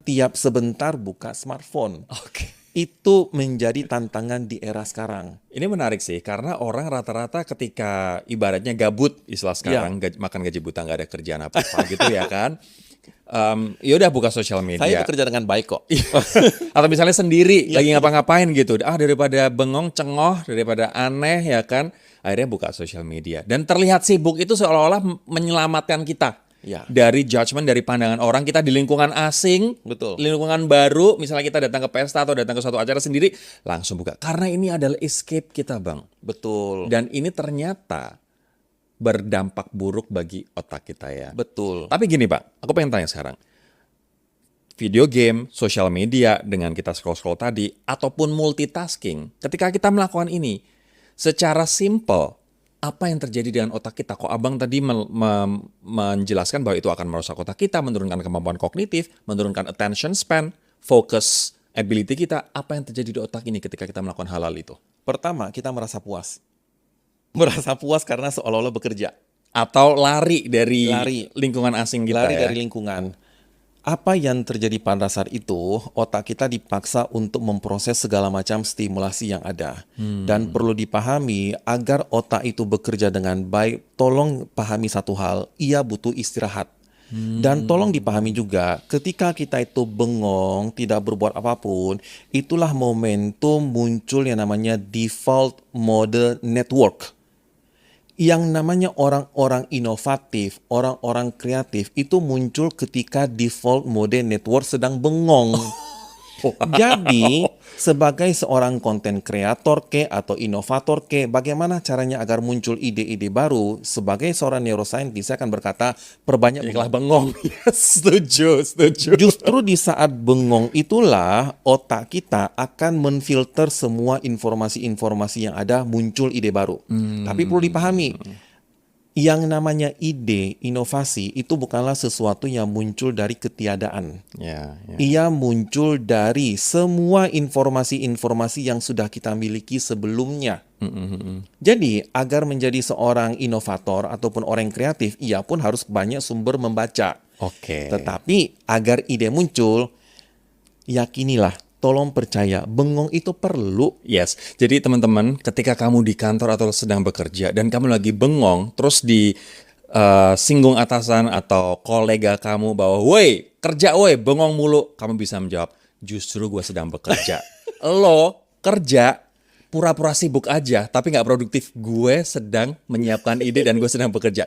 tiap sebentar buka smartphone. Oke. Itu menjadi tantangan di era sekarang. Ini menarik sih, karena orang rata-rata ketika ibaratnya gabut, istilah Ya, sekarang, makan gaji buta, nggak ada kerjaan apa-apa gitu ya kan. Ya udah buka sosial saya media. bekerja dengan baik kok. Atau misalnya sendiri, Iya, lagi iya. ngapa-ngapain gitu. Daripada bengong, cengoh, daripada aneh ya kan. Akhirnya buka sosial media. Dan terlihat sibuk itu seolah-olah menyelamatkan kita. Ya, Dari judgement, dari pandangan orang, kita di lingkungan asing, betul. lingkungan baru, misalnya kita datang ke pesta atau datang ke suatu acara sendiri, langsung buka. Karena ini adalah escape kita, Bang. Betul. Dan ini ternyata berdampak buruk bagi otak kita ya. Betul. Tapi gini Pak, aku pengen tanya sekarang. Video game, sosial media dengan kita scroll-scroll tadi, ataupun multitasking, ketika kita melakukan ini, secara simple, apa yang terjadi dengan otak kita? Kok Abang tadi menjelaskan bahwa itu akan merusak otak kita, menurunkan kemampuan kognitif, menurunkan attention span, focus ability kita. Apa yang terjadi di otak ini ketika kita melakukan hal-hal itu? Pertama, kita merasa puas. Merasa puas karena seolah-olah bekerja. Atau lari dari Lari. lingkungan asing kita Lari ya? dari lingkungan. Apa yang terjadi pada saat itu, otak kita dipaksa untuk memproses segala macam stimulasi yang ada. Dan perlu dipahami, agar otak itu bekerja dengan baik, tolong pahami satu hal, ia butuh istirahat. Dan tolong dipahami juga, ketika kita itu bengong, tidak berbuat apapun, itulah momentum muncul yang namanya default mode network. Yang namanya orang-orang inovatif, orang-orang kreatif itu muncul ketika default mode network sedang bengong. Jadi, sebagai seorang konten kreator atau inovator bagaimana caranya agar muncul ide-ide baru? Sebagai seorang neuroscientist, saya akan berkata, perbanyak Iklah bengong. bengong. Setuju, setuju. Justru di saat bengong itulah otak kita akan menfilter semua informasi-informasi yang ada, muncul ide baru. Tapi perlu dipahami, yang namanya ide, inovasi itu bukanlah sesuatu yang muncul dari ketiadaan. Ya, ya. Ia muncul dari semua informasi-informasi yang sudah kita miliki sebelumnya. Jadi, agar menjadi seorang inovator ataupun orang yang kreatif, ia pun harus banyak sumber membaca. Oke. Tetapi agar ide muncul, yakinilah, tolong percaya, bengong itu perlu. Yes. Jadi teman-teman, ketika kamu di kantor atau sedang bekerja dan kamu lagi bengong, terus di singgung atasan atau kolega kamu bahwa, woi, kerja woi, bengong mulu. Kamu bisa menjawab, justru gue sedang bekerja. Lo kerja, pura-pura sibuk aja, tapi nggak produktif. Gue sedang menyiapkan ide dan gue sedang bekerja.